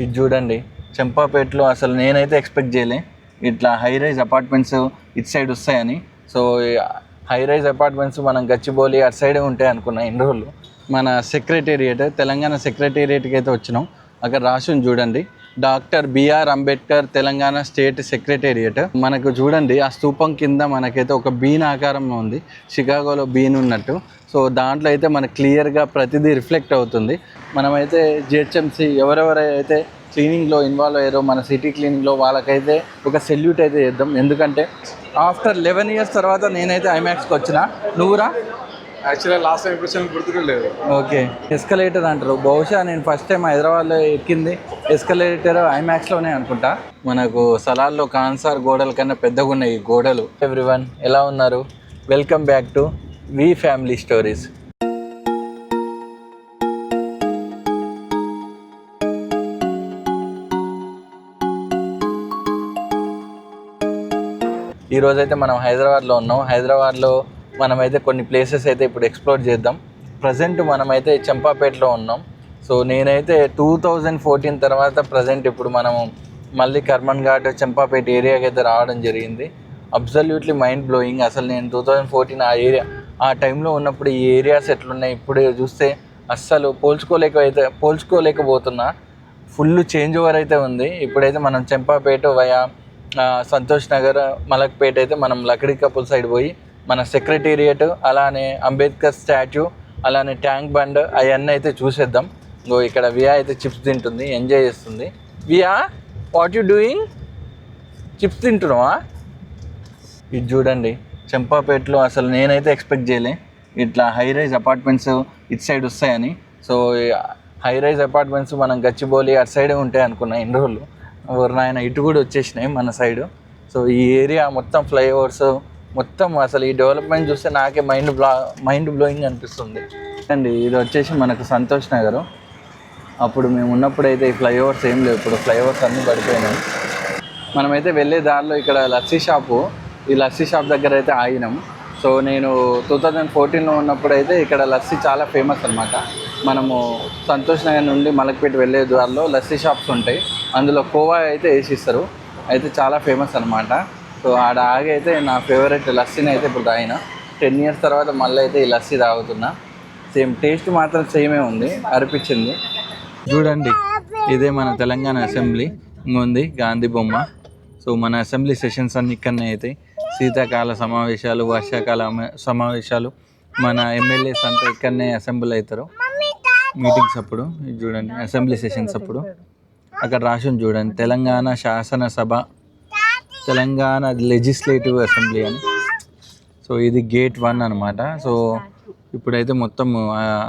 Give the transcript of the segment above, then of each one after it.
ఇది చూడండి, చంపాపేటలో అసలు నేనైతే ఎక్స్పెక్ట్ చేయలే ఇట్లా హై రైజ్ అపార్ట్మెంట్స్ ఇటు సైడ్ వస్తాయని. సో హై రైజ్ అపార్ట్మెంట్స్ మనం గచ్చిబౌలి అటు సైడే ఉంటాయి అనుకున్నా ఇన్ని రోజులు. మన సెక్రటేరియట్, తెలంగాణ సెక్రటేరియట్కి అయితే వచ్చినాం. అక్కడ రాసి చూడండి, doctor B R Ambedkar Telangana state secretariat. మనకు చూడండి ఆ స్తూపం కింద మనకైతే ఒక బీన్ ఆకారంలో ఉంది, షికాగోలో బీన్ ఉన్నట్టు. సో దాంట్లో అయితే మనకు క్లియర్గా ప్రతిదీ రిఫ్లెక్ట్ అవుతుంది. మనమైతే జిహెచ్ఎంసీ ఎవరెవరైతే క్లీనింగ్లో ఇన్వాల్వ్ అయ్యారో మన సిటీ క్లీనింగ్లో వాళ్ళకైతే ఒక సెల్యూట్ అయితే చేద్దాం. ఎందుకంటే ఆఫ్టర్ 11 years తర్వాత నేనైతే ఐమాక్స్కి వచ్చిన. నువ్వురా? యాక్చువల్గా లాస్ట్ టైం ఎప్పుడు గుర్తులేదు. ఓకే, ఎస్కలేటర్ అంటారు. బహుశా నేను ఫస్ట్ టైం హైదరాబాద్లో ఎక్కింది ఎస్కలేటర్ ఐమాక్స్లోనే అనుకుంటా. మనకు సలార్లో కాన్సార్ గోడల కన్నా పెద్దగా ఉన్నాయి ఈ గోడలు. ఎవ్రీవన్ ఎలా ఉన్నారు? Welcome back to V family stories. ఈరోజైతే మనం హైదరాబాద్లో ఉన్నాం. హైదరాబాద్లో మనమైతే కొన్ని ప్లేసెస్ అయితే ఇప్పుడు ఎక్స్ప్లోర్ చేద్దాం. ప్రజెంట్ మనమైతే చంపాపేటలో ఉన్నాం. సో నేనైతే 2014 తర్వాత ప్రజెంట్ ఇప్పుడు మనము మళ్ళీ కర్మన్ ఘాట్ చంపాపేట ఏరియాకి అయితే రావడం జరిగింది. Absolutely mind blowing. అసలు నేను 2014 ఆ టైంలో ఉన్నప్పుడు ఈ ఏరియాస్ ఎట్లున్నాయి ఇప్పుడు చూస్తే అస్సలు పోల్చుకోలేకపోతున్నా. ఫుల్ చేంజ్ ఓవర్ అయితే ఉంది. ఇప్పుడైతే మనం చంపాపేట వయా సంతోష్ నగర్, మలక్పేట అయితే మనం లక్డీ కపుల్ సైడ్ పోయి మన సెక్రటేరియట్, అలానే అంబేద్కర్ స్టాచ్యూ, అలానే ట్యాంక్ బండ్ అవన్నీ అయితే చూసేద్దాం. ఇక్కడ వియా అయితే చిప్స్ తింటుంది, ఎంజాయ్ చేస్తుంది. Via, what you doing? Chips తింటున్నావా? ఇది చూడండి, చంపాపేటలో అసలు నేనైతే ఎక్స్పెక్ట్ చేయలే ఇట్లా హై రైజ్ అపార్ట్మెంట్స్ ఇటు సైడ్ వస్తాయని. సో హై రైజ్ అపార్ట్మెంట్స్ మనం గచ్చిబౌలి అటు సైడే ఉంటాయి అనుకున్నా ఇన్ని రోజులు. నాయన ఇటు కూడా వచ్చేసినాయి మన సైడు. సో ఈ ఏరియా మొత్తం ఫ్లైఓవర్స్ మొత్తం అసలు ఈ డెవలప్మెంట్ చూస్తే నాకే మైండ్ బ్లోయింగ్ అనిపిస్తుంది అండి. ఇది వచ్చేసి మనకు సంతోష్ నగర్. అప్పుడు మేము ఉన్నప్పుడు అయితే ఈ ఫ్లైఓవర్స్ ఏం లేవు, ఇప్పుడు ఫ్లైఓవర్స్ అన్నీ పడిపోయినాయి. మనమైతే వెళ్ళే దారిలో ఇక్కడ లస్సీ షాపు, ఈ లస్సీ షాప్ దగ్గర అయితే ఆగినాం. సో నేను 2014లో ఉన్నప్పుడు అయితే ఇక్కడ లస్సీ చాలా ఫేమస్ అనమాట. మనము సంతోష్ నగర్ నుండి మలక్పేట వెళ్ళే దారిలో లస్సీ షాప్స్ ఉంటాయి, అందులో కోవా అయితే వేసిస్తారు, అయితే చాలా ఫేమస్ అనమాట. సో ఆడ ఆగి అయితే నా ఫేవరెట్ లస్సీని అయితే ఇప్పుడు తాగిన. 10 years తర్వాత మళ్ళీ అయితే ఈ లస్సీ తాగుతున్నా. సేమ్ టేస్ట్ మాత్రం సేమే ఉంది, అనిపించింది. చూడండి, ఇదే మన తెలంగాణ అసెంబ్లీ ఉంది, గాంధీ బొమ్మ. సో మన అసెంబ్లీ సెషన్స్ అన్ని ఇక్కడనే అవుతాయి. శీతాకాల సమావేశాలు, వర్షాకాల సమావేశాలు, మన ఎమ్మెల్యేస్ అంతా ఇక్కడనే అసెంబ్లీ అవుతారు మీటింగ్స్ అప్పుడు. ఇది చూడండి, అసెంబ్లీ సెషన్స్ అప్పుడు. అక్కడ రాసి చూడండి, తెలంగాణ శాసనసభ, తెలంగాణ లెజిస్లేటివ్ అసెంబ్లీ అని. సో ఇది గేట్ 1 అనమాట. సో ఇప్పుడైతే మొత్తం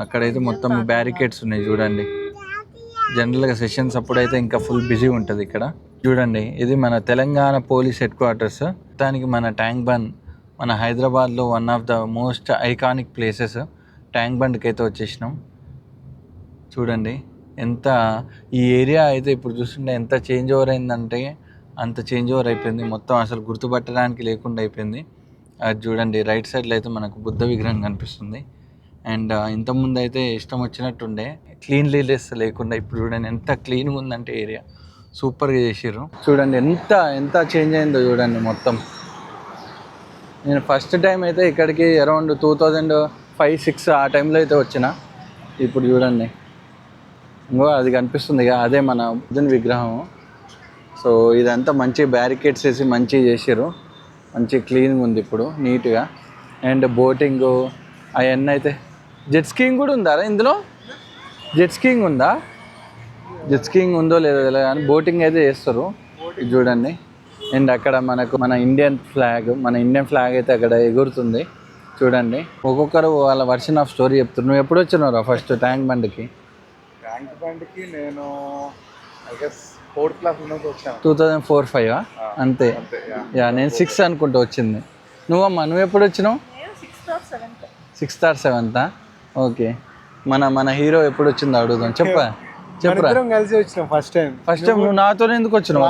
అక్కడైతే మొత్తం బ్యారికేడ్స్ ఉన్నాయి చూడండి. జనరల్గా సెషన్స్ అప్పుడైతే ఇంకా ఫుల్ బిజీ ఉంటుంది ఇక్కడ. చూడండి, ఇది మన తెలంగాణ పోలీస్ హెడ్ క్వార్టర్స్. దానికి మన ట్యాంక్ బండ్, మన హైదరాబాద్లో one of the most iconic places. Tank బండ్కి అయితే వచ్చేసినాం. చూడండి ఎంత ఈ ఏరియా అయితే ఇప్పుడు చూస్తుంటే ఎంత చేంజ్ ఓవర్ అయిందంటే అంత చేంజ్ ఓవర్ అయిపోయింది. మొత్తం అసలు గుర్తుపట్టడానికి లేకుండా అయిపోయింది. అది చూడండి, రైట్ సైడ్లో అయితే మనకు బుద్ధ విగ్రహం కనిపిస్తుంది. అండ్ ఇంతకుముందు అయితే ఇష్టం వచ్చినట్టుండే, క్లీన్లీనెస్ లేకుండా ఇప్పుడు చూడండి ఎంత క్లీన్గా ఉందంటే ఏరియా సూపర్గా చేసారు. చూడండి ఎంత చేంజ్ అయిందో చూడండి మొత్తం. నేను ఫస్ట్ టైం అయితే ఇక్కడికి అరౌండ్ 2005-06 ఆ టైంలో అయితే వచ్చిన. ఇప్పుడు చూడండి, ఇంకో అది కనిపిస్తుంది, అదే మన బుద్ధుని విగ్రహం. సో ఇదంతా మంచి బ్యారికేడ్స్ వేసి మంచిగా చేసారు, మంచి క్లీన్గా ఉంది ఇప్పుడు నీట్గా. అండ్ బోటింగ్ అవన్నీ అయితే, జెట్ స్కీయింగ్ కూడా ఉందా ఇందులో? జెట్ స్కీయింగ్ ఉందా? జెట్ స్కీయింగ్ ఉందో లేదో తెలియదు కానీ బోటింగ్ అయితే చేస్తారు. ఇది చూడండి. అండ్ అక్కడ మనకు మన ఇండియన్ ఫ్లాగ్ అయితే అక్కడ ఎగురుతుంది చూడండి. ఒక్కొక్కరు వాళ్ళ వర్షన్ ఆఫ్ స్టోరీ చెప్తారు. నువ్వు ఎప్పుడు వచ్చినావు ఫస్ట్ ట్యాంక్ బండ్కి? ట్యాంక్ బండ్కి నేను 4th class ఉన్నప్పుడు వచ్చాను. 2004-05 అంతే. నేను 6 అనుకుంటూ వచ్చింది. నువ్వు ఎప్పుడు వచ్చినావు? 6th or 7th? ఓకే. మన హీరో ఎప్పుడు వచ్చిందో అడుగుదాం. చెప్పురా. కలిసి వచ్చినాం ఫస్ట్ టైం. నువ్వు నాతో ఎందుకు వచ్చినావు?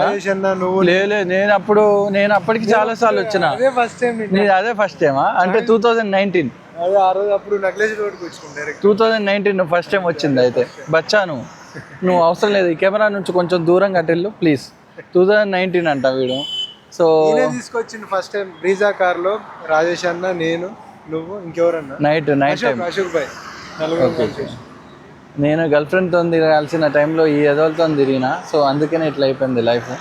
లేదు, నేను అప్పటికి చాలా సార్లు వచ్చిన. అదే ఫస్ట్ టైమా? అంటే 2019. 2019 ఫస్ట్ టైం వచ్చింది అయితే. బచ్చాను నువ్వు అవసరం లేదు, ఈ కెమెరా నుంచి కొంచెం దూరం కట్టెళ్ళు ప్లీజ్. 2019 అంట వీడు. సో నేనే తీసుకొచ్చింది ఫస్ట్ టైం బ్రీజా కార్లో, రాజేష్ అన్న, నేను, నువ్వు, ఇంకెవరన్నా, నైట్ టైం అశోక్ భాయ్, నలుగురు కలిసి. నేను గర్ల్ ఫ్రెండ్తో తిరగాల్సిన టైంలో ఈ ఎదలతో తిరిగిన, సో అందుకనే ఇట్లా అయిపోయింది లైఫ్.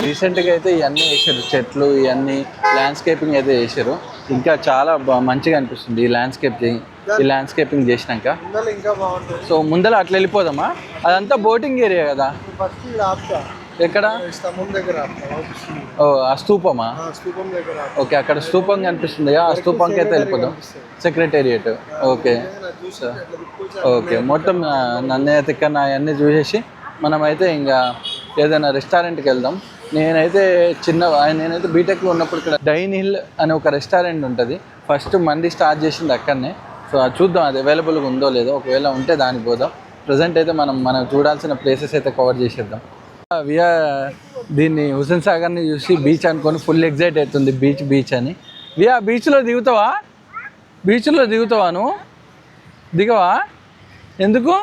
రీసెంట్గా అయితే ఇవన్నీ వేసారు, చెట్లు ఇవన్నీ ల్యాండ్స్కేపింగ్ అయితే వేసారు. ఇంకా చాలా మంచిగా అనిపిస్తుంది ఈ ల్యాండ్స్కేపింగ్ చేసినాక. ఇంకా బాగుంటుంది. సో ముందర అట్లా వెళ్ళిపోదామా? అదంతా బోటింగ్ ఏరియా కదా. ఫస్ట్ ఆపుతా, ఎక్కడ? స్తంభం దగ్గర ఓ ఆ స్తూపమా? స్తూపం దగ్గర. ఓకే, అక్కడ స్తూపం కనిపిస్తుంది, ఆ స్తూపంకి అయితే వెళ్ళిపోదాం. సెక్రటేరియట్. ఓకే ఓకే, మొత్తం నన్నే తిక్కన అవన్నీ చూసేసి మనమైతే ఇంకా ఏదైనా రెస్టారెంట్కి వెళ్దాం. నేనైతే బీటెక్లో ఉన్నప్పుడు ఇక్కడ డైన్ హిల్ అనే ఒక రెస్టారెంట్ ఉంటుంది. ఫస్ట్ మంది స్టార్ట్ చేసింది అక్కడనే. సో అది చూద్దాం అది అవైలబుల్గా ఉందో లేదో, ఒకవేళ ఉంటే దానికి పోదాం. ప్రజెంట్ అయితే మనం చూడాల్సిన ప్లేసెస్ అయితే కవర్ చేసేద్దాం. దీన్ని హుస్సేన్ సాగర్ని చూసి బీచ్ అనుకొని ఫుల్ ఎగ్జైట్ అవుతుంది. బీచ్ అని. బీచ్లో దిగుతావా నువ్వు? దిగవా? ఎందుకు?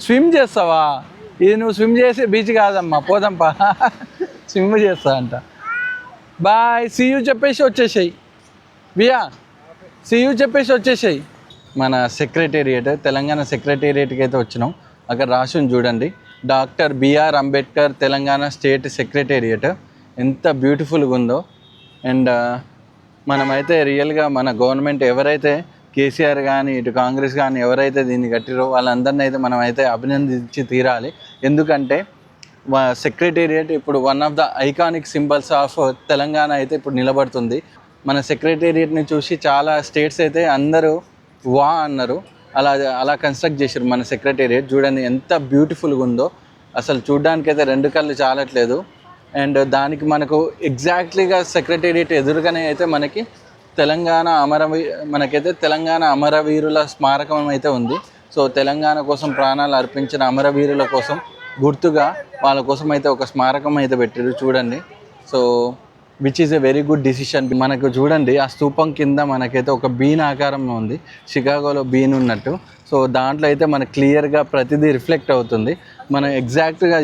స్విమ్ చేస్తావా? ఇది నువ్వు స్విమ్ చేసే బీచ్ కాదమ్మా, పోదాంపా. స్విమ్ చేస్తా అంట. బాయ్, సీయూ చెప్పేసి వచ్చేసాయి. సీయూ చెప్పేసి వచ్చేసాయి. మన సెక్రటేరియట్, తెలంగాణ సెక్రటేరియట్కి అయితే వచ్చినాం. అక్కడ రాసి చూడండి, doctor B R Ambedkar Telangana state secretariat. ఎంత బ్యూటిఫుల్గా ఉందో. అండ్ మనమైతే రియల్గా మన గవర్నమెంట్ ఎవరైతే కేసీఆర్ కానీ ఇటు కాంగ్రెస్ కానీ ఎవరైతే దీన్ని కట్టిరో వాళ్ళందరినీ అయితే మనం అయితే అభినందించి తీరాలి. ఎందుకంటే సెక్రటేరియట్ ఇప్పుడు one of the iconic symbols of Telangana అయితే ఇప్పుడు నిలబడుతుంది. మన సెక్రటేరియట్ని చూసి చాలా స్టేట్స్ అయితే అందరూ అన్నారు. అలా కన్స్ట్రక్ట్ చేశారు మన సెక్రటేరియట్. చూడండి ఎంత బ్యూటిఫుల్గా ఉందో. అసలు చూడ్డానికైతే రెండు కళ్ళు చాలట్లేదు. అండ్ దానికి మనకు ఎగ్జాక్ట్లీగా సెక్రటేరియట్ ఎదురుగానే అయితే మనకి తెలంగాణ అమరవీరుల స్మారకం అయితే ఉంది. సో తెలంగాణ కోసం ప్రాణాలు అర్పించిన అమరవీరుల కోసం గుర్తుగా వాళ్ళ కోసం అయితే ఒక స్మారకం అయితే పెట్టారు చూడండి. So which is a very good decision. మనకు చూడండి ఆ స్తూపం కింద మనకైతే ఒక బీన్ ఆకారంలో ఉంది, షికాగోలో బీన్ ఉన్నట్టు. సో దాంట్లో అయితే మనకు క్లియర్గా ప్రతిదీ రిఫ్లెక్ట్ అవుతుంది. మనం ఎగ్జాక్ట్గా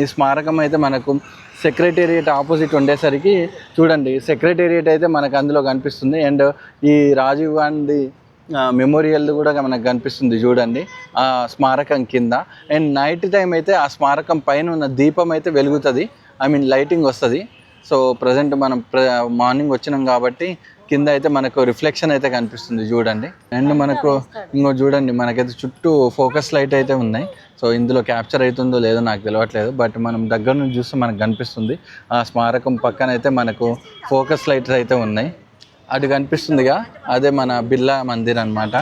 ఈ స్మారకం అయితే మనకు సెక్రటేరియట్ ఆపోజిట్ ఉండేసరికి చూడండి సెక్రటేరియట్ అయితే మనకు అందులో కనిపిస్తుంది. అండ్ ఈ రాజీవ్ గాంధీ మెమోరియల్ కూడా మనకు కనిపిస్తుంది చూడండి ఆ స్మారకం కింద. అండ్ నైట్ టైం అయితే ఆ స్మారకం పైన ఉన్న దీపం అయితే వెలుగుతుంది, లైటింగ్ వస్తుంది. సో ప్రజెంట్ మనం మార్నింగ్ వచ్చినాం కాబట్టి కింద అయితే మనకు రిఫ్లెక్షన్ అయితే కనిపిస్తుంది చూడండి. అండ్ మనకు చూడండి మనకైతే చుట్టూ ఫోకస్ లైట్ అయితే ఉన్నాయి. సో ఇందులో క్యాప్చర్ అవుతుందో లేదో నాకు తెలియట్లేదు, బట్ మనం దగ్గర నుంచి చూస్తే మనకు కనిపిస్తుంది. ఆ స్మారకం పక్కన అయితే మనకు ఫోకస్ లైట్స్ అయితే ఉన్నాయి. అటు కనిపిస్తుందిగా అదే మన బిర్లా మందిర్ అనమాట.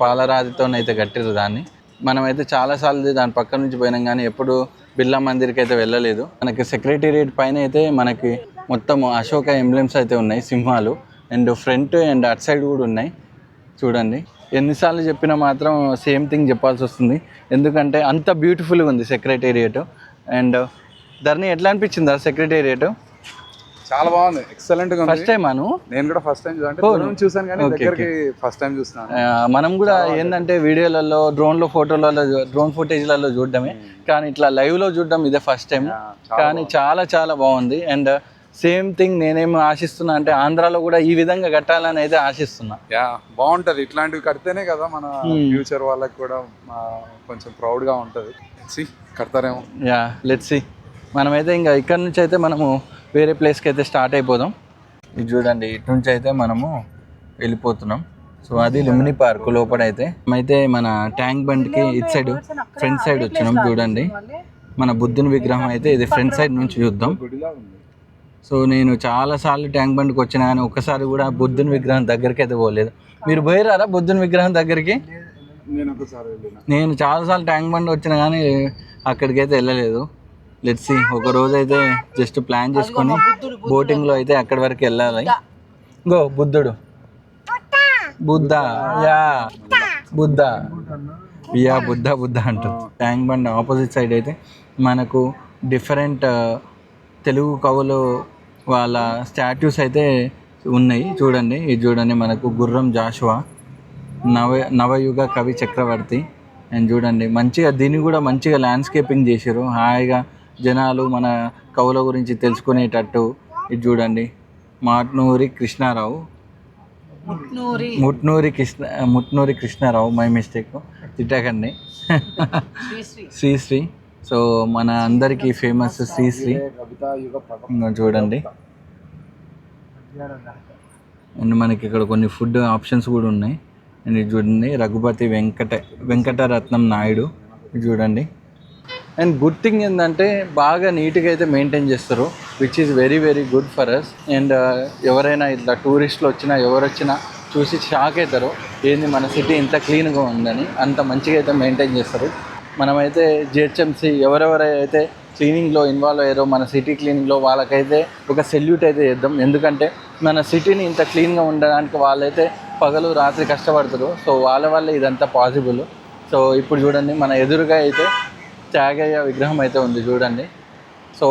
పాలరాతితోనైతే కట్టిరు దాన్ని. మనమైతే చాలాసార్లు దాని పక్క నుంచి పోయినాం కానీ ఎప్పుడు బిర్లా మందిర్కి అయితే వెళ్ళలేదు. మనకి సెక్రటేరియట్ పైన అయితే మనకి మొత్తం అశోక ఎంబ్లెమ్స్ అయితే ఉన్నాయి, సింహాలు. And front and at side కూడా ఉన్నాయి చూడండి. ఎన్నిసార్లు చెప్పినా మాత్రం సేమ్ థింగ్ చెప్పాల్సి వస్తుంది, ఎందుకంటే అంత బ్యూటిఫుల్గా ఉంది సెక్రటేరియట్. అండ్ ధరణి ఎట్లా అనిపించింది ఆ సెక్రటేరియట్? చాలా బాగుంది, ఎక్సలెంట్గా ఉంది. ఫస్ట్ టైం నేను కూడా ఫస్ట్ టైం చూసాను కానీ దగ్గరికి ఫస్ట్ టైం చూస్తున్నాను. మనం కూడా ఏంటంటే వీడియోలలో డ్రోన్ ఫుటేజ్లలో చూడడమే, కానీ ఇట్లా లైవ్లో చూడడం ఇదే ఫస్ట్ టైం. కానీ చాలా చాలా బాగుంది. అండ్ సేమ్ థింగ్ నేనేమి ఆశిస్తున్నా అంటే ఆంధ్రాలో కూడా ఈ విధంగా కట్టాలని అయితే ఆశిస్తున్నా. బాగుంటది, ఇట్లాంటివి కడితేనే కదా మన ఫ్యూచర్ వాళ్ళకి కూడా కొంచెం ప్రౌడ్గా ఉంటుంది. కడతారేమో. Let's see. మనమైతే ఇంకా ఇక్కడ నుంచి అయితే మనము వేరే ప్లేస్కి అయితే స్టార్ట్ అయిపోదాం. ఇది చూడండి, ఇటు నుంచి అయితే మనము వెళ్ళిపోతున్నాం. సో అది లుంబిని పార్క్ లోపల అయితే మన ట్యాంక్ బండ్కి ఇటు సైడ్ ఫ్రంట్ సైడ్ వచ్చినాం చూడండి. మన బుద్ధుని విగ్రహం అయితే ఇది ఫ్రంట్ సైడ్ నుంచి చూద్దాం. సో నేను చాలాసార్లు ట్యాంక్ బండ్కి వచ్చినా కానీ ఒక్కసారి కూడా బుద్ధుని విగ్రహం దగ్గరికి అయితే పోలేదు. మీరు పోయారా బుద్ధుని విగ్రహం దగ్గరికి? నేను చాలాసార్లు ట్యాంక్ బండ్ వచ్చినా కానీ అక్కడికి అయితే వెళ్ళలేదు. లెట్స్ సీ, ఒక రోజు అయితే జస్ట్ ప్లాన్ చేసుకొని బోటింగ్లో అయితే అక్కడి వరకు వెళ్ళాలి. గో బుద్ధుడు, బుద్ధ, యా బుద్ధ యా బుద్ధ అంటారు. ట్యాంక్ బండ్ ఆపోజిట్ సైడ్ అయితే మనకు డిఫరెంట్ తెలుగు కవులు వాళ్ళ స్టాట్యూస్ అయితే ఉన్నాయి చూడండి. ఇది చూడండి మనకు గుర్రం జాషువా నవయుగ కవి చక్రవర్తి అండ్ చూడండి మంచిగా దీన్ని కూడా మంచిగా ల్యాండ్స్కేపింగ్ చేశారు. హాయిగా జనాలు మన కవుల గురించి తెలుసుకునేటట్టు. ఇది చూడండి మాట్నూరి కృష్ణారావు ముట్నూరి కృష్ణారావు, మై మిస్టేక్, తిట్టకండి. శ్రీశ్రీ. సో మన అందరికీ ఫేమస్ శ్రీశ్రీ. ఇంకా చూడండి అండ్ మనకి ఇక్కడ కొన్ని ఫుడ్ ఆప్షన్స్ కూడా ఉన్నాయి. అండ్ ఇది చూడండి రఘుపతి వెంకటరత్నం నాయుడు. ఇది చూడండి. అండ్ గుడ్ థింగ్ ఏంటంటే బాగా నీట్గా అయితే మెయింటైన్ చేస్తారు, which is very very good for us. And ఎవరైనా ఇట్లా టూరిస్టులు వచ్చినా ఎవరు వచ్చినా చూసి షాక్ అవుతారు, ఏంది మన సిటీ ఇంత క్లీన్గా ఉందని. అంత మంచిగా అయితే మెయింటైన్ చేస్తారు. మనమైతే జిహెచ్ఎంసీ ఎవరెవరైతే క్లీనింగ్లో ఇన్వాల్వ్ అయ్యారో మన సిటీ క్లీనింగ్లో వాళ్ళకైతే ఒక సెల్యూట్ అయితే చేద్దాం. ఎందుకంటే మన సిటీని ఇంత క్లీన్గా ఉండడానికి వాళ్ళైతే పగలు రాత్రి కష్టపడతారు. సో వాళ్ళ వల్ల ఇదంతా పాసిబుల్. సో ఇప్పుడు చూడండి మన ఎదురుగా అయితే త్యాగయ్య విగ్రహం అయితే ఉంది చూడండి. సో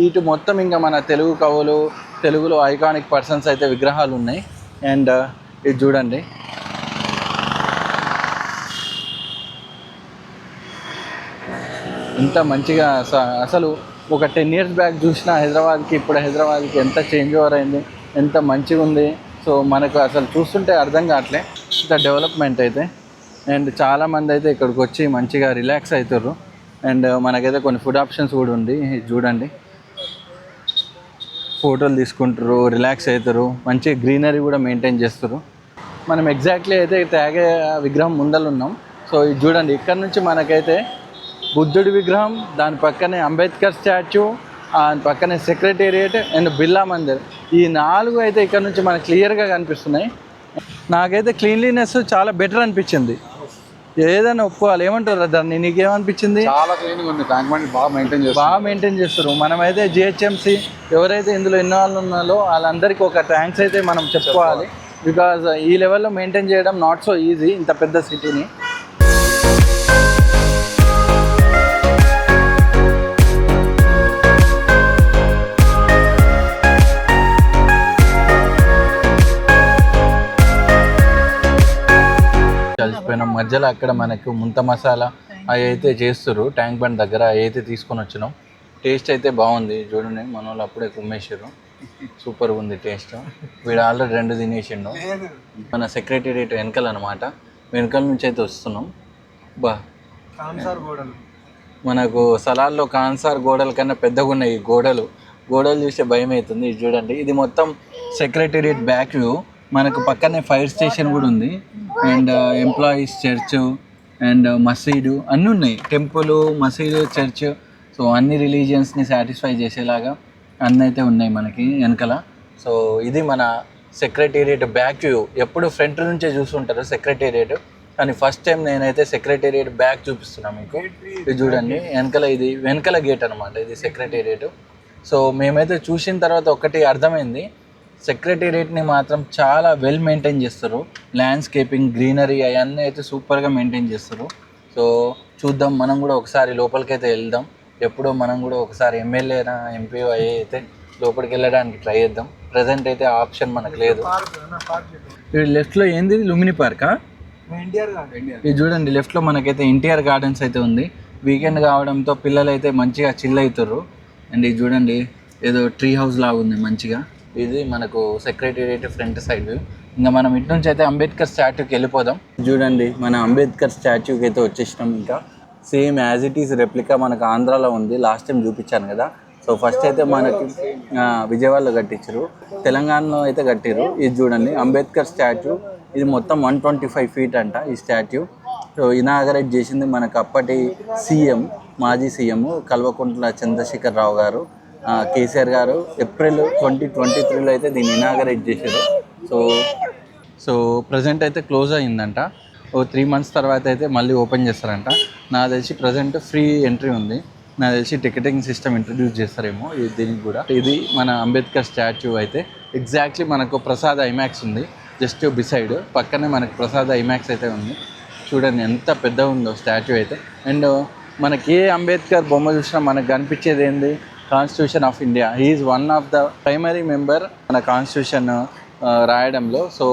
ఇటు మొత్తం ఇంకా మన తెలుగు కవులు, తెలుగులో ఐకానిక్ పర్సన్స్ అయితే విగ్రహాలు ఉన్నాయి. అండ్ ఇది చూడండి ఇంత మంచిగా అసలు ఒక 10 years బ్యాక్ చూసిన హైదరాబాద్కి ఇప్పుడు హైదరాబాద్కి ఎంత చేంజ్ ఓవర్ అయింది, ఎంత మంచిగా ఉంది. సో మనకు అసలు చూస్తుంటే అర్థం కావట్లే ఇంత డెవలప్మెంట్ అయితే. అండ్ చాలామంది అయితే ఇక్కడికి వచ్చి మంచిగా రిలాక్స్ అవుతారు. అండ్ మనకైతే కొన్ని ఫుడ్ ఆప్షన్స్ కూడా ఉంది. చూడండి ఫోటోలు తీసుకుంటారు, రిలాక్స్ అవుతారు, మంచి గ్రీనరీ కూడా మెయింటైన్ చేస్తారు. మనం ఎగ్జాక్ట్లీ అయితే త్యాగే విగ్రహం ముందలు ఉన్నాం. సో ఇది చూడండి ఇక్కడ నుంచి మనకైతే బుద్ధుడి విగ్రహం, దాని పక్కనే అంబేద్కర్ స్టాచ్యూ, దాని పక్కనే సెక్రటేరియట్ అండ్ బిర్లా మందిర్, ఈ 4 అయితే ఇక్కడ నుంచి మనకు క్లియర్గా కనిపిస్తున్నాయి. నాకైతే క్లీన్లీనెస్ చాలా బెటర్ అనిపించింది. ఏదైనా ఒప్పుకోవాలి. ఏమంటారు దాన్ని, నీకేమనిపించింది? చాలా క్లీన్గా ఉంది. ట్యాంక్ బండ్ బాగా మెయింటైన్ చేస్తారు. మనమైతే జిహెచ్ఎంసీ ఎవరైతే ఇందులో ఇన్వాల్వ్ ఉన్నారో వాళ్ళందరికీ ఒక థ్యాంక్స్ అయితే మనం చెప్పుకోవాలి. బికాజ్ ఈ లెవెల్లో మెయింటైన్ చేయడం నాట్ సో ఈజీ ఇంత పెద్ద సిటీని. కలిసిపోయిన మధ్యలో అక్కడ మనకు ముంత మసాలా అవి అయితే చేస్తారు ట్యాంక్ బండ్ దగ్గర, అవి అయితే తీసుకొని వచ్చినాం. టేస్ట్ అయితే బాగుంది చూడండి. మన వాళ్ళు అప్పుడే కుమ్మేసారు, సూపర్గా ఉంది టేస్ట్. వీడు ఆల్రెడీ 2 తినేసిండు. మన సెక్రటేరియట్ వెనకాల అనమాట, వెనకాల నుంచి అయితే వస్తున్నాం. మనకు సలాల్లో కాన్సార్ గోడల కన్నా పెద్దగా ఉన్నాయి ఈ గోడలు చూస్తే భయం అవుతుంది. ఇది చూడండి, ఇది మొత్తం సెక్రటేరియట్ బ్యాక్ వ్యూ. మనకు పక్కనే ఫైర్ స్టేషన్ కూడా ఉంది. అండ్ ఎంప్లాయీస్ చర్చ్ అండ్ మసీదు అన్నీ ఉన్నాయి. టెంపుల్, మసీదు, చర్చ్. సో అన్ని రిలీజియన్స్ని సాటిస్ఫై చేసేలాగా అన్నీ అయితే ఉన్నాయి మనకి వెనకాల. సో ఇది మన సెక్రటేరియట్ బ్యాక్ వ్యూ. ఎప్పుడు ఫ్రంట్ నుంచే చూస్తుంటారు సెక్రటేరియట్, కానీ ఫస్ట్ టైం నేనైతే సెక్రటేరియట్ బ్యాక్ చూపిస్తున్నాను మీకు. ఇది చూడండి వెనకాల, ఇది వెనకాల గేట్ అనమాట, ఇది సెక్రటేరియట్. సో మేమైతే చూసిన తర్వాత ఒకటి అర్థమైంది, సెక్రటేరియట్ని మాత్రం చాలా వెల్ మెయింటైన్ చేస్తారు. ల్యాండ్స్కేపింగ్, గ్రీనరీ అవన్నీ అయితే సూపర్గా మెయింటైన్ చేస్తారు. సో చూద్దాం, మనం కూడా ఒకసారి లోపలికి అయితే వెళ్దాం. ఎప్పుడో మనం కూడా ఒకసారి ఎమ్మెల్యేనా ఎంపీ అయితే లోపలికి వెళ్ళడానికి ట్రై చేద్దాం. ప్రజెంట్ అయితే ఆప్షన్ మనకు లేదు. ఇది లెఫ్ట్లో ఏంది, లుమిని పార్కా? ఇది చూడండి లెఫ్ట్లో మనకైతే ఎన్టీఆర్ గార్డెన్స్ అయితే ఉంది. వీకెండ్ కావడంతో పిల్లలు అయితే మంచిగా చిల్ అవుతారు. అండ్ ఇది చూడండి ఏదో ట్రీ హౌస్ లాగా ఉంది మంచిగా. ఇది మనకు సెక్రటేరియట్ ఫ్రంట్ సైడ్ వ్యూ. ఇంకా మనం ఇటు నుంచి అయితే అంబేద్కర్ స్టాచ్యూకి వెళ్ళిపోదాం. చూడండి మన అంబేద్కర్ స్టాచ్యూకి అయితే వచ్చేసినాం. ఇంకా same as it is replica మనకు ఆంధ్రాలో ఉంది, లాస్ట్ టైం చూపించాను కదా. సో ఫస్ట్ అయితే మనకి విజయవాడలో కట్టించారు, తెలంగాణలో అయితే కట్టిరు. ఇది చూడండి అంబేద్కర్ స్టాచ్యూ. ఇది మొత్తం 125 feet అంట ఈ స్టాచ్యూ. సో ఇనాగరేట్ చేసింది మనకు అప్పటి సీఎం, మాజీ సీఎం కల్వకుంట్ల చంద్రశేఖర్ రావు గారు. కేసీఆర్ గారు April 2023లో అయితే దీన్ని ఇనాగరేట్ చేశారు. సో ప్రజెంట్ అయితే క్లోజ్ అయ్యిందంట. 3 months తర్వాత అయితే మళ్ళీ ఓపెన్ చేస్తారంట. నాకు తెలిసి ప్రజెంట్ ఫ్రీ ఎంట్రీ ఉంది. నాకు తెలిసి టికెటింగ్ సిస్టమ్ ఇంట్రడ్యూస్ చేస్తారేమో దీనికి కూడా. ఇది మన అంబేద్కర్ స్టాచ్యూ అయితే ఎగ్జాక్ట్లీ మనకు ప్రసాద్ ఐమాక్స్ ఉంది. జస్ట్ బిసైడ్ పక్కనే మనకి ప్రసాద్ ఐమాక్స్ అయితే ఉంది. చూడండి ఎంత పెద్దగా ఉందో స్టాచ్యూ అయితే. అండ్ మనకి ఏ అంబేద్కర్ బొమ్మ చూసినా మనకు కనిపించేది ఏంది, constitution of India. He is one of the primary member మన కాన్స్టిట్యూషన్ రాయడంలో. So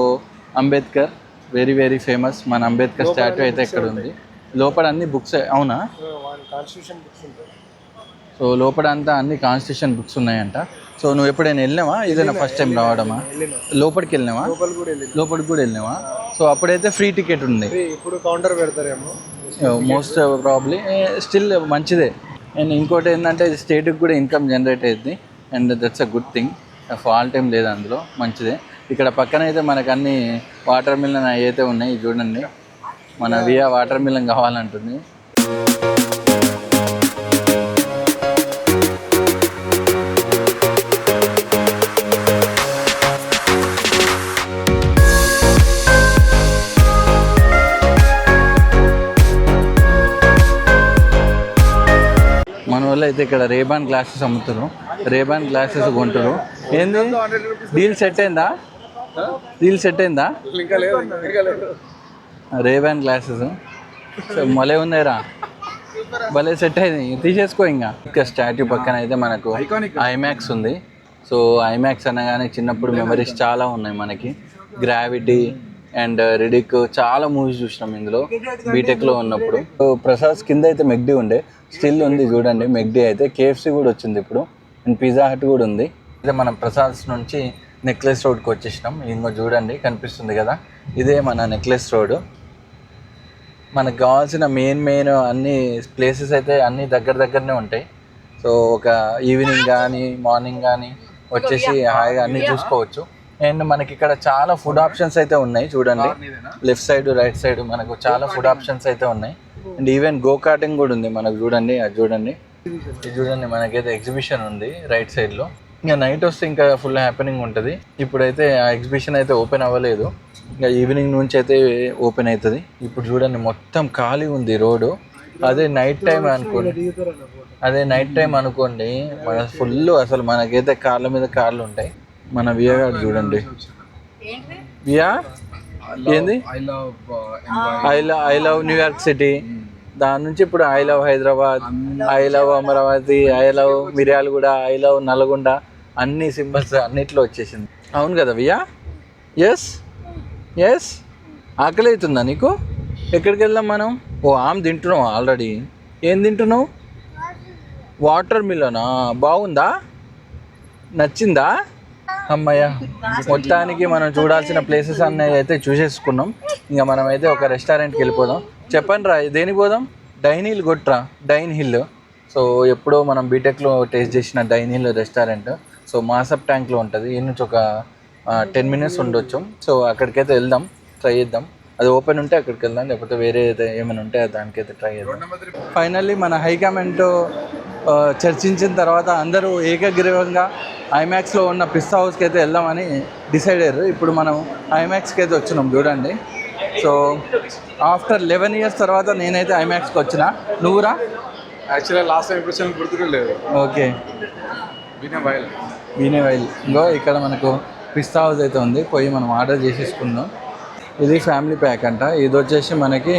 Ambedkar very very famous. మన అంబేద్కర్ స్టాట్యూ అయితే ఇక్కడ ఉంది. లోపల అన్ని బుక్స్, అవునా? సో లోపల అంతా అన్ని కాన్స్టిట్యూషన్ బుక్స్ ఉన్నాయంట. సో నువ్వు ఎప్పుడైనా వెళ్ళినావా? ఇదేనా ఫస్ట్ టైం రావడమా? లోపలికి వెళ్ళినావా? లోపలికి కూడా వెళ్ళినావా? సో అప్పుడైతే ఫ్రీ టికెట్ ఉంది. ఇప్పుడు కౌంటర్ పెడతారేమో మోస్ట్ ప్రాబ్లీ, స్టిల్ మంచిదే. అండ్ ఇంకోటి ఏంటంటే స్టేట్కి కూడా ఇన్కమ్ జనరేట్ అయ్యింది. And that's a good thing. Fault ఏం లేదు అందులో, మంచిదే. ఇక్కడ పక్కన అయితే మనకు అన్ని వాటర్ మిలన్ అవి అయితే ఉన్నాయి. చూడండి, మన వియా వాటర్ మిలన్ కావాలంటుంది. మన వాళ్ళు అయితే ఇక్కడ రేబాన్ గ్లాసెస్ అమ్ముతారు. రేబాన్ గ్లాసెస్ కొంటారు. ఏంది డీల్ సెట్ అయిందా? డీల్ సెట్ అయిందా? రేబాన్ గ్లాసెస్ భలే ఉన్నాయిరా, భలే సెట్ అయింది. తీసేసుకో. ఇంకా స్టాట్యూ పక్కన అయితే మనకు ఐమాక్స్ ఉంది. సో ఐమాక్స్ అనగానే చిన్నప్పుడు మెమరీస్ చాలా ఉన్నాయి మనకి. గ్రావిటీ అండ్ రిడిక్ చాలా మూవీస్ చూసినాం ఇందులో బీటెక్లో ఉన్నప్పుడు. సో ప్రసాద్ కింద అయితే మెగ్డీ ఉండే, స్టిల్ ఉంది చూడండి మెగ్డీ అయితే. కేఎఫ్సీ కూడా వచ్చింది ఇప్పుడు, అండ్ పిజ్జా హట్ కూడా ఉంది. అయితే మనం ప్రసాద్స్ నుంచి నెక్లెస్ రోడ్కి వచ్చేసినాం. ఇంకో చూడండి కనిపిస్తుంది కదా, ఇదే మన నెక్లెస్ రోడ్. మనకు కావాల్సిన మెయిన్ అన్ని ప్లేసెస్ అయితే అన్ని దగ్గరనే ఉంటాయి. సో ఒక ఈవినింగ్ కానీ మార్నింగ్ కానీ వచ్చేసి హాయిగా అన్నీ చూసుకోవచ్చు. అండ్ మనకి ఇక్కడ చాలా ఫుడ్ ఆప్షన్స్ అయితే ఉన్నాయి. చూడండి లెఫ్ట్ సైడ్ రైట్ సైడ్ మనకు చాలా ఫుడ్ ఆప్షన్స్ అయితే ఉన్నాయి. అండ్ ఈవెన్ గో కార్టింగ్ కూడా ఉంది మనకు. చూడండి అది చూడండి, ఇది చూడండి మనకైతే ఎగ్జిబిషన్ ఉంది రైట్ సైడ్లో. ఇంకా నైట్ వస్తే ఇంకా ఫుల్ హ్యాపెనింగ్ ఉంటుంది. ఇప్పుడైతే ఆ ఎగ్జిబిషన్ అయితే ఓపెన్ అవ్వలేదు, ఇంకా ఈవినింగ్ నుంచి అయితే ఓపెన్ అవుతుంది. ఇప్పుడు చూడండి మొత్తం ఖాళీ ఉంది రోడ్డు. అదే నైట్ టైం అనుకోండి మన ఫుల్, అసలు మనకైతే కార్ల మీద కార్లు ఉంటాయి. మన వియా గారు చూడండి, వియా ఏంది ఐ లవ్ న్యూయార్క్ సిటీ, దాని నుంచి ఇప్పుడు I love Hyderabad, I love Amaravati, I love Miryalaguda, I love Nalgonda, అన్ని సింబల్స్ అన్నిట్లో వచ్చేసింది. అవును కదా వియా? ఎస్ ఆకలి అవుతుందా నీకు? ఎక్కడికి వెళ్దాం మనం? ఓ ఆమె తింటున్నావు ఆల్రెడీ. ఏం తింటున్నావు? వాటర్ మిలనా? బాగుందా? నచ్చిందా? అమ్మయ్య, మొత్తానికి మనం చూడాల్సిన ప్లేసెస్ అన్నీ అయితే చూసేసుకున్నాం. ఇంకా మనం అయితే ఒక రెస్టారెంట్కి వెళ్ళిపోదాం. చెప్పండి రా, దేనికి పోదాం? డైన్ హిల్ కొట్రా, డైన్ హిల్. సో ఎప్పుడో మనం బీటెక్లో టేస్ట్ చేసిన డైన్ హిల్ రెస్టారెంట్. సో మాసప్ ట్యాంక్లో ఉంటుంది. ఈ నుంచి ఒక 10 minutes ఉండొచ్చు. సో అక్కడికైతే వెళ్దాం, ట్రై చేద్దాం. అది ఓపెన్ ఉంటే అక్కడికి వెళ్దాం, లేకపోతే వేరే ఏమైనా ఉంటే దానికైతే ట్రై చేద్దాం. ఫైనల్లీ మన హైకమాండ్ చర్చించిన తర్వాత అందరూ ఏకగ్రీవంగా ఐమాక్స్లో ఉన్న పిస్తా హౌస్కి అయితే వెళ్దామని డిసైడ్ అయ్యారు. ఇప్పుడు మనం ఐమాక్స్కి అయితే వచ్చినాం చూడండి. సో ఆఫ్టర్ 11 years తర్వాత నేనైతే ఐమాక్స్కి వచ్చిన. నువ్వురా? యాక్చువల్గా లాస్ట్ టైం ఇంప్రెషన్ గుర్తులేదు. ఓకే, వీనే వైల్. ఇంకో ఇక్కడ మనకు పిస్తా హౌస్ అయితే ఉంది, పోయి మనం ఆర్డర్ చేసేసుకుందాం. ఇది ఫ్యామిలీ ప్యాక్ అంట. ఇది వచ్చేసి మనకి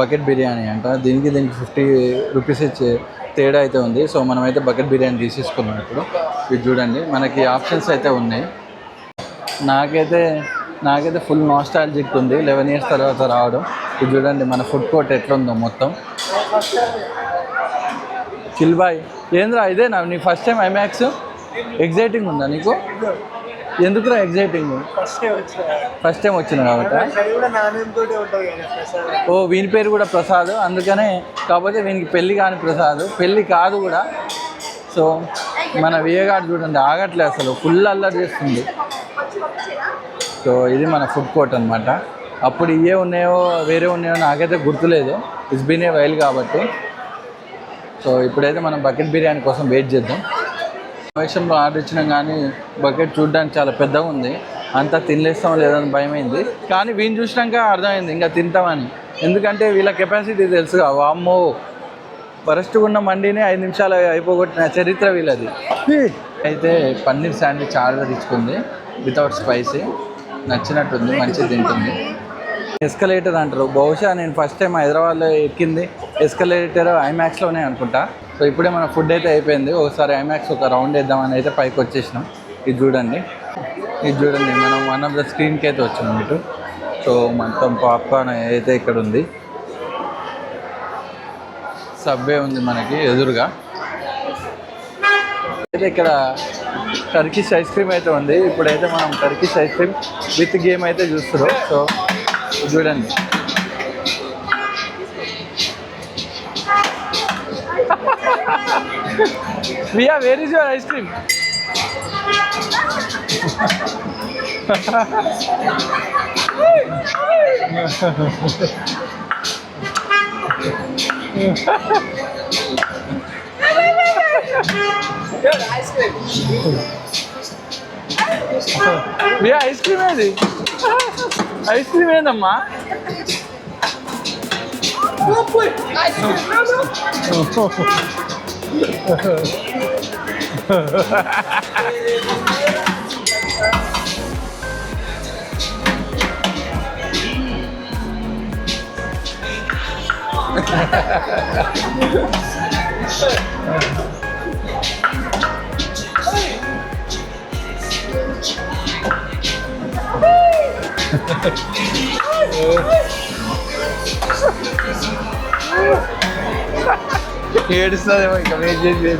బకెట్ బిర్యానీ అంట. దీనికి 50 rupees ఇచ్చే తేడా అయితే ఉంది. సో మనమైతే బకెట్ బిర్యానీ తీసేసుకున్నాం ఇప్పుడు. ఇది చూడండి మనకి ఆప్షన్స్ అయితే ఉన్నాయి. నాకైతే ఫుల్ నాస్టాలజిక్ ఉంది 11 years తర్వాత రావడం. ఇది చూడండి మన ఫుడ్ కోర్ట్ ఎట్లుందో మొత్తం. చిల్బాయ్ ఏంద్రా ఇదేనా నీ ఫస్ట్ టైం ఐమాక్స్? ఎగ్జైటింగ్ ఉందా నీకు? ఎందుకురా ఎగ్జైటింగ్? ఫస్ట్ టైం వచ్చిన కాబట్టి. ఓ వీని పేరు కూడా ప్రసాద్, అందుకనే. కాకపోతే వీనికి పెళ్ళి కాని ప్రసాద్, పెళ్ళి కాదు కూడా. సో మన వియగాడు చూడండి ఆగట్లే అసలు, ఫుల్ అల్లరి చేస్తుంది. సో ఇది మన ఫుడ్ కోర్ట్ అనమాట. అప్పుడు ఇవే ఉన్నాయో వేరే ఉన్నాయో నాకైతే గుర్తులేదు, ఇట్స్ బీన్ ఏ వైల్ కాబట్టి. సో ఇప్పుడైతే మనం బకెట్ బిర్యానీ కోసం వెయిట్ చేద్దాం. విషయంలో ఆర్డర్ ఇచ్చినాం కానీ బకెట్ చూడడానికి చాలా పెద్దగా ఉంది. అంతా తినలేస్తాం లేదని భయమైంది. కానీ వీని చూసినాక అర్థమైంది ఇంకా తింటామని. ఎందుకంటే వీళ్ళ కెపాసిటీ తెలుసుగా. వామ్మో, వరస్ట్గా ఉన్న మండిని 5 నిమిషాలు అయిపోగొట్టిన చరిత్ర వీళ్ళది. అయితే పన్నీర్ శాండ్విచ్ ఆర్డర్ ఇచ్చుకుంది వితౌట్ స్పైసీ. నచ్చినట్టుంది, మంచిగా తింటుంది. ఎస్కలేటర్ అంటారు, బహుశా నేను ఫస్ట్ టైం హైదరాబాద్లో ఎక్కింది ఎస్కలేటర్ ఐమాక్స్లోనే అనుకుంటా. సో ఇప్పుడే మన ఫుడ్ అయితే అయిపోయింది, ఒకసారి ఐమాక్స్ ఒక రౌండ్ వేద్దామని అయితే పైకి వచ్చేసినాం. ఇది చూడండి మనం వన్ ఆఫ్ ద స్క్రీన్కి అయితే వచ్చాము ఇటు. సో మొత్తం పాప్కార్న్ అయితే ఇక్కడ ఉంది, సబ్వే ఉంది మనకి ఎదురుగా. అయితే ఇక్కడ టర్కిష్ ఐస్ క్రీమ్ అయితే ఉంది. ఇప్పుడైతే మనం Turkish ice cream with game అయితే చూస్తున్నాం. సో చూడండి, Via, where is your ice cream? Your ice cream. Via, ice cream ఏది? ఐస్ క్రీమ్ ఏందమ్మా? ఏడుస్తుందేమో ఇంకా వెయిట్ చేసి.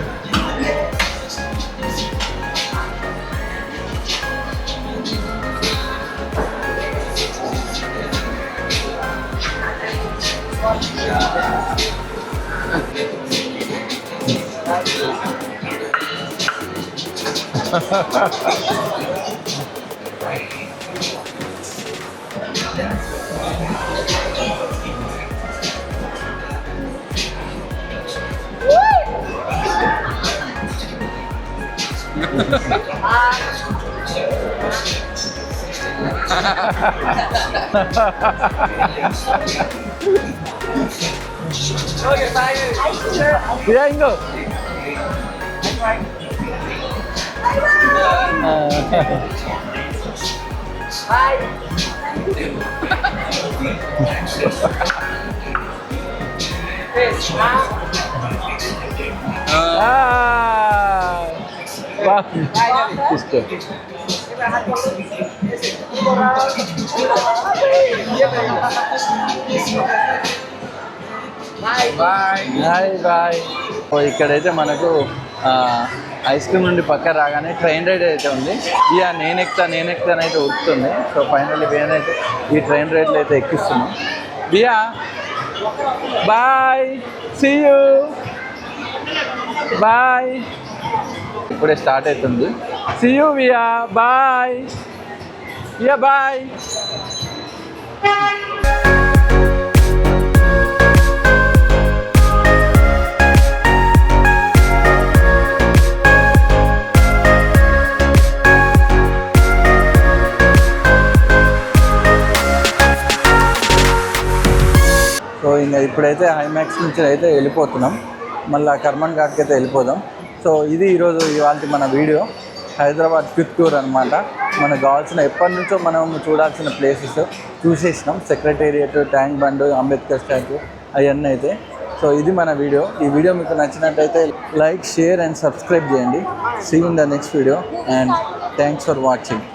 Okay, bye. Yeah, Ingo. Bye. Bye. ఇక్కడైతే మనకు ఐస్ క్రీమ్ నుండి పక్క రాగానే ట్రైన్ రైడ్ అయితే ఉంది. ఇక నేను ఎక్కుతా అయితే ఉడుతుంది. సో ఫైనల్లీ బియానైతే ఈ ట్రైన్ రైడ్లో అయితే ఎక్కిస్తున్నాం. Biya bye, see you, bye. ఇప్పుడే స్టార్ట్ అవుతుంది. See you Biya, bye. Biya bye. So ఇంకా ఇప్పుడైతే ఐమాక్స్ నుంచి అయితే వెళ్ళిపోతున్నాం, మళ్ళీ కర్మన్ ఘాట్కి అయితే వెళ్ళిపోదాం. సో ఇది ఇవాళ మన వీడియో, హైదరాబాద్ క్విక్ టూర్ అనమాట. మనకు కావాల్సిన ఎప్పటి నుంచో మనం చూడాల్సిన ప్లేసెస్ చూసేసినాం. సెక్రటేరియట్, ట్యాంక్ బండ్, అంబేద్కర్ స్టాచ్యూ, అవన్నీ అయితే. సో ఇది మన వీడియో. ఈ వీడియో మీకు నచ్చినట్టయితే లైక్, షేర్ అండ్ సబ్స్క్రైబ్ చేయండి. See you in the next video and thanks for watching.